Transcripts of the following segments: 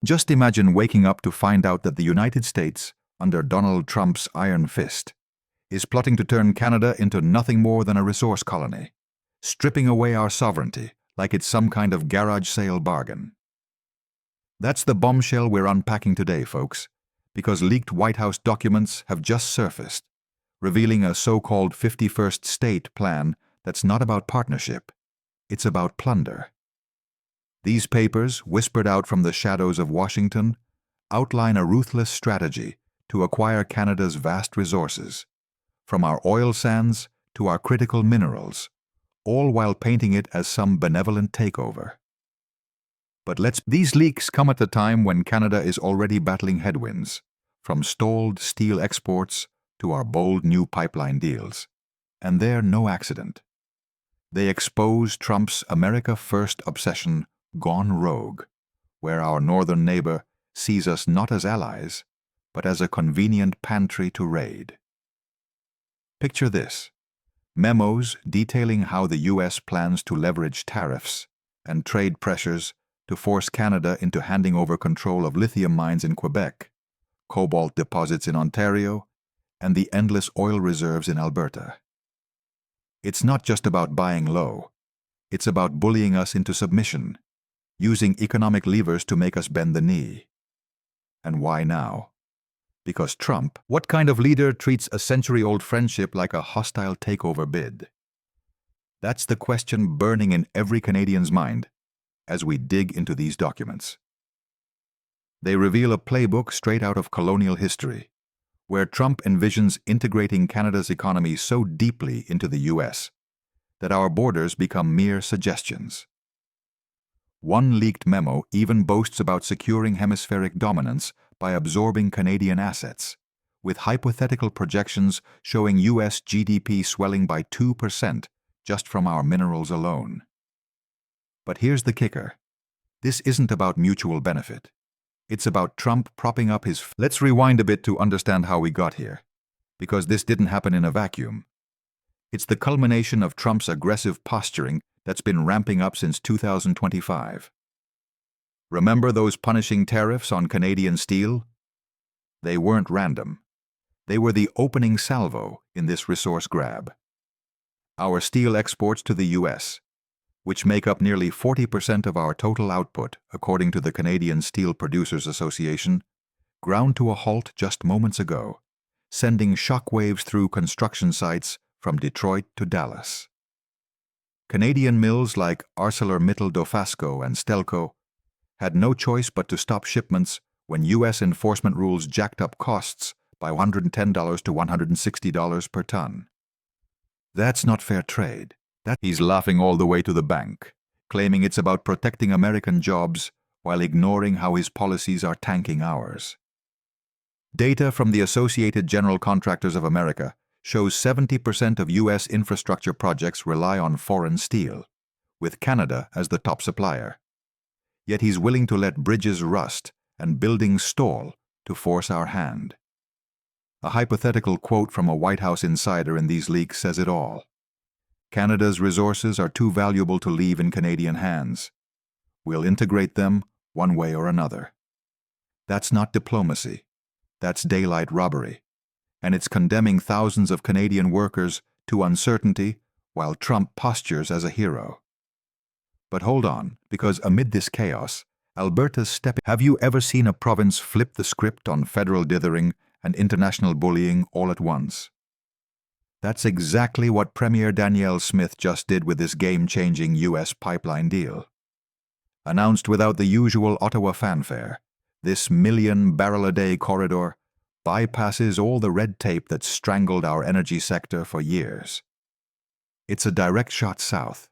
Just imagine waking up to find out that the United States, under Donald Trump's iron fist, is plotting to turn Canada into nothing more than a resource colony, stripping away our sovereignty like it's some kind of garage sale bargain. That's the bombshell we're unpacking today, folks, because leaked White House documents have just surfaced, revealing a so-called 51st state plan that's not about partnership, it's about plunder. These papers, whispered out from the shadows of Washington, outline a ruthless strategy to acquire Canada's vast resources, from our oil sands to our critical minerals, all while painting it as some benevolent takeover. But these leaks come at a time when Canada is already battling headwinds, from stalled steel exports to our bold new pipeline deals. And they're no accident. They expose Trump's America First obsession gone rogue, where our northern neighbor sees us not as allies, but as a convenient pantry to raid. Picture this: memos detailing how the U.S. plans to leverage tariffs and trade pressures to force Canada into handing over control of lithium mines in Quebec, cobalt deposits in Ontario, and the endless oil reserves in Alberta. It's not just about buying low. It's about bullying us into submission, using economic levers to make us bend the knee. And why now? Because Trump, what kind of leader treats a century-old friendship like a hostile takeover bid? That's the question burning in every Canadian's mind as we dig into these documents. They reveal a playbook straight out of colonial history, where Trump envisions integrating Canada's economy so deeply into the U.S. that our borders become mere suggestions. One leaked memo even boasts about securing hemispheric dominance by absorbing Canadian assets, with hypothetical projections showing U.S. GDP swelling by 2% just from our minerals alone. But here's the kicker. This isn't about mutual benefit. It's about Trump propping up his... Let's rewind a bit to understand how we got here, because this didn't happen in a vacuum. It's the culmination of Trump's aggressive posturing that's been ramping up since 2025. Remember those punishing tariffs on Canadian steel? They weren't random. They were the opening salvo in this resource grab. Our steel exports to the U.S., which make up nearly 40% of our total output, according to the Canadian Steel Producers Association, ground to a halt just moments ago, sending shockwaves through construction sites from Detroit to Dallas. Canadian mills like ArcelorMittal Dofasco and Stelco had no choice but to stop shipments when U.S. enforcement rules jacked up costs by $110 to $160 per ton. That's not fair trade. He's laughing all the way to the bank, claiming it's about protecting American jobs while ignoring how his policies are tanking ours. Data from the Associated General Contractors of America shows 70% of U.S. infrastructure projects rely on foreign steel, with Canada as the top supplier. Yet he's willing to let bridges rust and buildings stall to force our hand. A hypothetical quote from a White House insider in these leaks says it all. Canada's resources are too valuable to leave in Canadian hands. We'll integrate them one way or another. That's not diplomacy. That's daylight robbery. And it's condemning thousands of Canadian workers to uncertainty while Trump postures as a hero. But hold on, because amid this chaos, Alberta's stepping... Have you ever seen a province flip the script on federal dithering and international bullying all at once? That's exactly what Premier Danielle Smith just did with this game-changing U.S. pipeline deal. Announced without the usual Ottawa fanfare, this million-barrel-a-day corridor bypasses all the red tape that's strangled our energy sector for years. It's a direct shot south,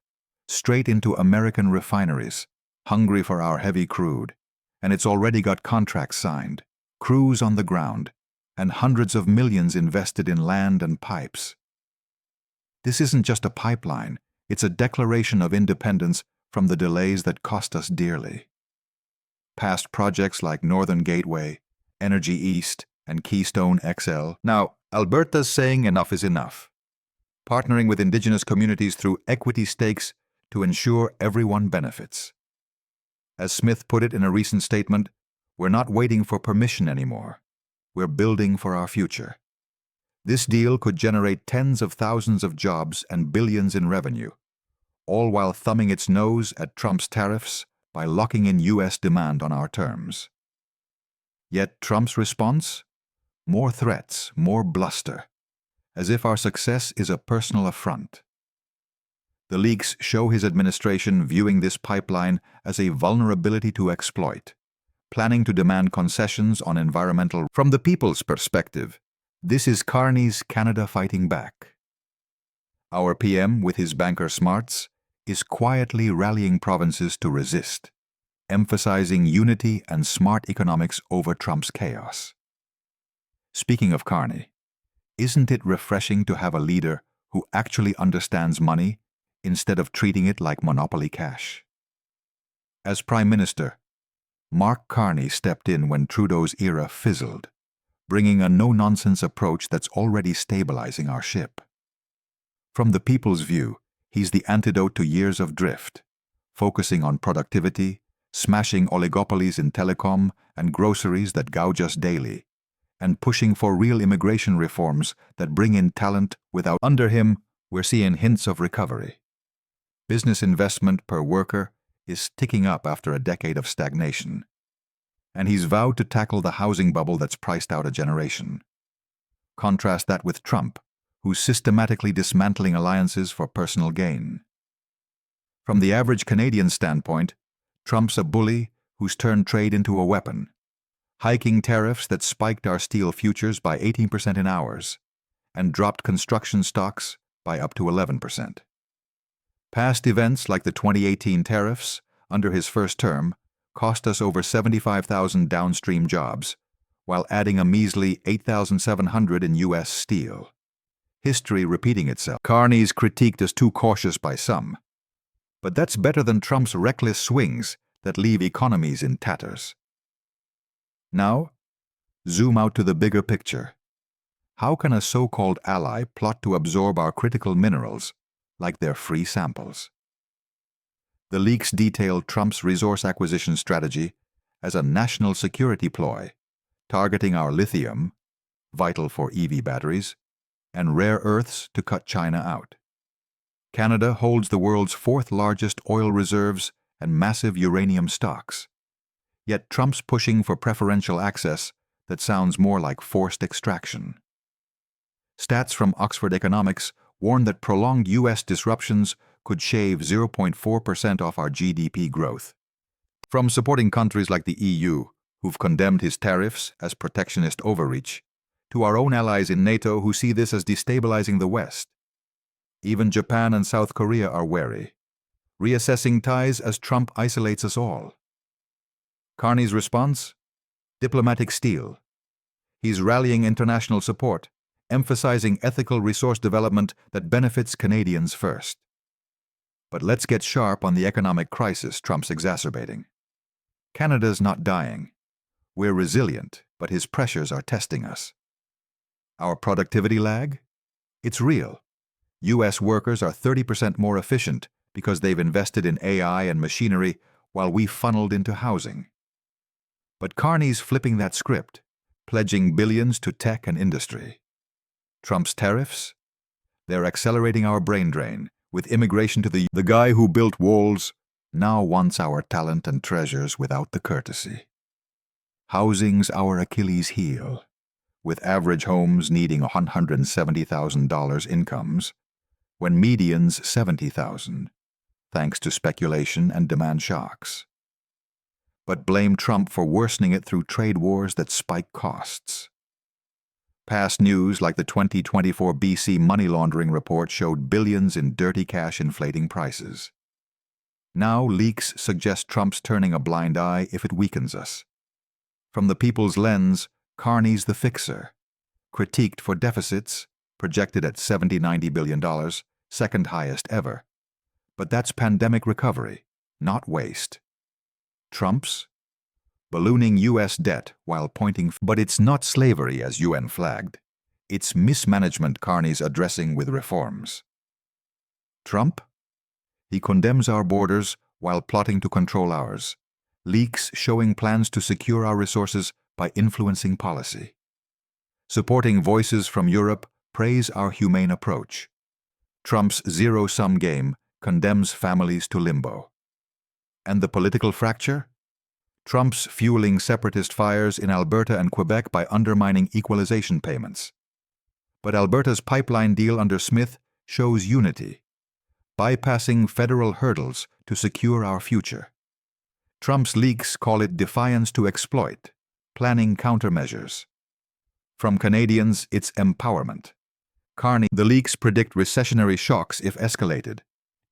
straight into American refineries, hungry for our heavy crude, and it's already got contracts signed, crews on the ground, and hundreds of millions invested in land and pipes. This isn't just a pipeline, it's a declaration of independence from the delays that cost us dearly. Past projects like Northern Gateway, Energy East, and Keystone XL. Now, Alberta's saying enough is enough, partnering with Indigenous communities through equity stakes to ensure everyone benefits. As Smith put it in a recent statement, We're not waiting for permission anymore. We're building for our future. This deal could generate tens of thousands of jobs and billions in revenue, all while thumbing its nose at Trump's tariffs by locking in U.S. demand on our terms. Yet Trump's response? More threats, more bluster, as if our success is a personal affront. The leaks show his administration viewing this pipeline as a vulnerability to exploit, planning to demand concessions on environmental. From the people's perspective, this is Carney's Canada fighting back. Our PM, with his banker smarts, is quietly rallying provinces to resist, emphasizing unity and smart economics over Trump's chaos. Speaking of Carney, isn't it refreshing to have a leader who actually understands money instead of treating it like monopoly cash? As Prime Minister, Mark Carney stepped in when Trudeau's era fizzled, bringing a no-nonsense approach that's already stabilizing our ship. From the people's view, he's the antidote to years of drift, focusing on productivity, smashing oligopolies in telecom and groceries that gouge us daily, and pushing for real immigration reforms that bring in talent without. Under him, we're seeing hints of recovery. Business investment per worker is ticking up after a decade of stagnation, and he's vowed to tackle the housing bubble that's priced out a generation. Contrast that with Trump, who's systematically dismantling alliances for personal gain. From the average Canadian standpoint, Trump's a bully who's turned trade into a weapon, hiking tariffs that spiked our steel futures by 18% in hours and dropped construction stocks by up to 11%. Past events like the 2018 tariffs, under his first term, cost us over 75,000 downstream jobs, while adding a measly 8,700 in U.S. steel. History repeating itself. Carney's critiqued as too cautious by some, but that's better than Trump's reckless swings that leave economies in tatters. Now, zoom out to the bigger picture. How can a so-called ally plot to absorb our critical minerals like they're free samples? The leaks detail Trump's resource acquisition strategy as a national security ploy, targeting our lithium, vital for EV batteries, and rare earths to cut China out. Canada holds the world's fourth largest oil reserves and massive uranium stocks. Yet Trump's pushing for preferential access that sounds more like forced extraction. Stats from Oxford Economics warn that prolonged U.S. disruptions could shave 0.4% off our GDP growth. From supporting countries like the EU, who've condemned his tariffs as protectionist overreach, to our own allies in NATO who see this as destabilizing the West. Even Japan and South Korea are wary, reassessing ties as Trump isolates us all. Carney's response? Diplomatic steel. He's rallying international support, emphasizing ethical resource development that benefits Canadians first. But let's get sharp on the economic crisis Trump's exacerbating. Canada's not dying. We're resilient, but his pressures are testing us. Our productivity lag? It's real. U.S. workers are 30% more efficient because they've invested in AI and machinery while we funneled into housing. But Carney's flipping that script, pledging billions to tech and industry. Trump's tariffs? They're accelerating our brain drain, with immigration to the guy who built walls now wants our talent and treasures without the courtesy. Housing's our Achilles heel, with average homes needing $170,000 incomes, when median's $70,000, thanks to speculation and demand shocks. But blame Trump for worsening it through trade wars that spike costs. Past news like the 2024 BC money laundering report showed billions in dirty cash inflating prices. Now leaks suggest Trump's turning a blind eye if it weakens us. From the people's lens, Carney's the fixer, critiqued for deficits, projected at $70–90 billion, second highest ever. But that's pandemic recovery, not waste. Trump's? Ballooning U.S. debt while pointing. But it's not slavery as UN flagged. It's mismanagement Carney's addressing with reforms. Trump? He condemns our borders while plotting to control ours, Leaks showing plans to secure our resources by influencing policy. Supporting voices from Europe praise our humane approach. Trump's zero-sum game condemns families to limbo. And the political fracture? Trump's fueling separatist fires in Alberta and Quebec by undermining equalization payments. But Alberta's pipeline deal under Smith shows unity, bypassing federal hurdles to secure our future. Trump's leaks call it defiance to exploit, planning countermeasures. From Canadians, it's empowerment. The leaks predict recessionary shocks if escalated,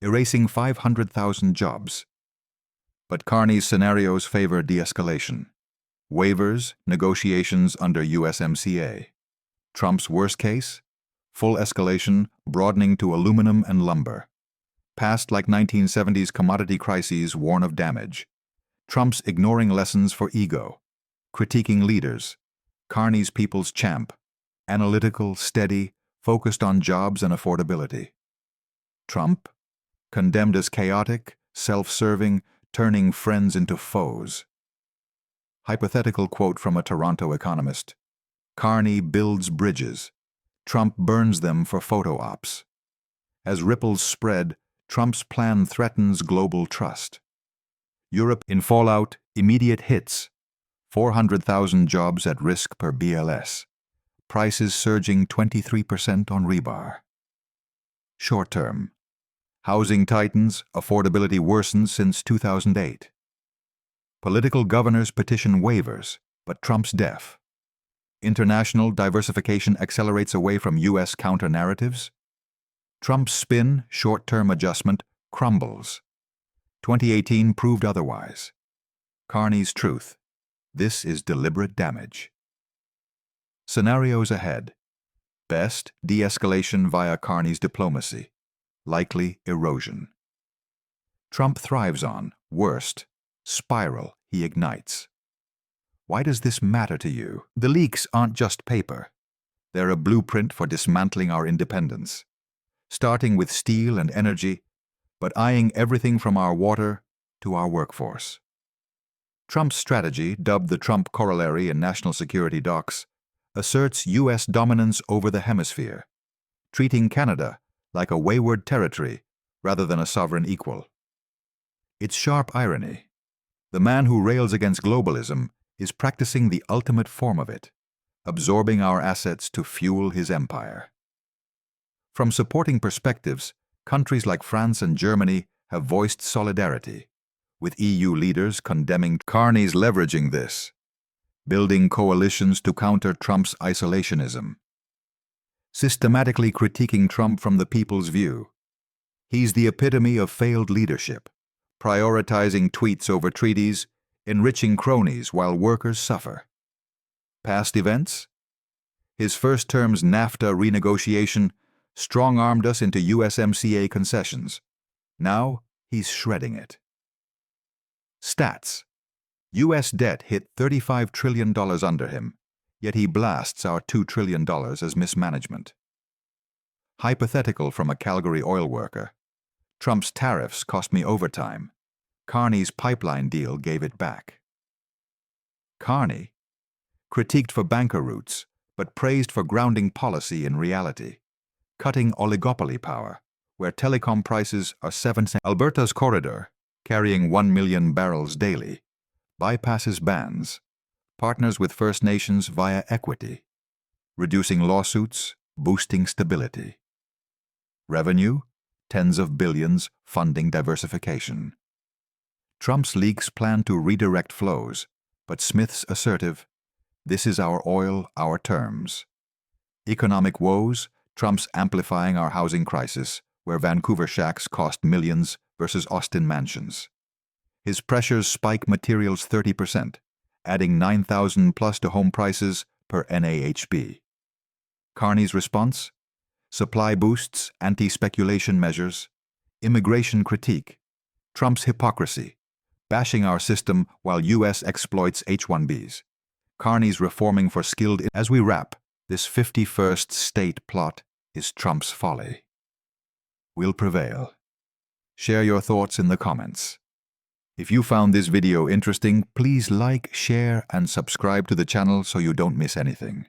erasing 500,000 jobs. But Carney's scenarios favor de-escalation. Waivers, negotiations under USMCA. Trump's worst case? Full escalation, broadening to aluminum and lumber. Past like 1970s commodity crises warn of damage. Trump's ignoring lessons for ego. Critiquing leaders. Carney's people's champ. Analytical, steady, focused on jobs and affordability. Trump? Condemned as chaotic, self-serving, turning friends into foes. Hypothetical quote from a Toronto economist. Carney builds bridges. Trump burns them for photo ops. As ripples spread, Trump's plan threatens global trust. Europe in fallout, immediate hits. 400,000 jobs at risk per BLS. Prices surging 23% on rebar. Short term. Housing tightens, affordability worsens since 2008. Political governors petition waivers, but Trump's deaf. International diversification accelerates away from U.S. counter-narratives. Trump's spin, short-term adjustment, crumbles. 2018 proved otherwise. Carney's truth. This is deliberate damage. Scenarios ahead. Best, de-escalation via Carney's diplomacy. Likely erosion. Trump thrives on, worst, spiral he ignites. Why does this matter to you? The leaks aren't just paper. They're a blueprint for dismantling our independence. Starting with steel and energy, but eyeing everything from our water to our workforce. Trump's strategy, dubbed the Trump corollary in national security docs, asserts U.S. dominance over the hemisphere, treating Canada like a wayward territory rather than a sovereign equal. It's sharp irony. The man who rails against globalism is practicing the ultimate form of it, absorbing our assets to fuel his empire. From supporting perspectives, countries like France and Germany have voiced solidarity, with EU leaders condemning Carney's leveraging this, building coalitions to counter Trump's isolationism. Systematically critiquing Trump from the people's view. He's the epitome of failed leadership, prioritizing tweets over treaties, enriching cronies while workers suffer. Past events? His first term's NAFTA renegotiation strong-armed us into USMCA concessions. Now, he's shredding it. Stats. U.S. debt hit $35 trillion under him, yet he blasts our $2 trillion as mismanagement. Hypothetical from a Calgary oil worker. Trump's tariffs cost me overtime. Carney's pipeline deal gave it back. Carney, critiqued for banker roots, but praised for grounding policy in reality, cutting oligopoly power, where telecom prices are 7 cents. Alberta's corridor, carrying 1 million barrels daily, bypasses bans, partners with First Nations via equity, reducing lawsuits, boosting stability. Revenue, tens of billions, funding diversification. Trump's leaks plan to redirect flows, but Smith's assertive, this is our oil, our terms. Economic woes, Trump's amplifying our housing crisis, where Vancouver shacks cost millions versus Austin mansions. His pressures spike materials 30%, adding 9,000 plus to home prices per NAHB. Carney's response? Supply boosts, anti-speculation measures, immigration critique, Trump's hypocrisy, bashing our system while U.S. exploits H-1Bs. Carney's reforming for skilled. As we wrap, this 51st state plot is Trump's folly. We'll prevail. Share your thoughts in the comments. If you found this video interesting, please like, share, and subscribe to the channel so you don't miss anything.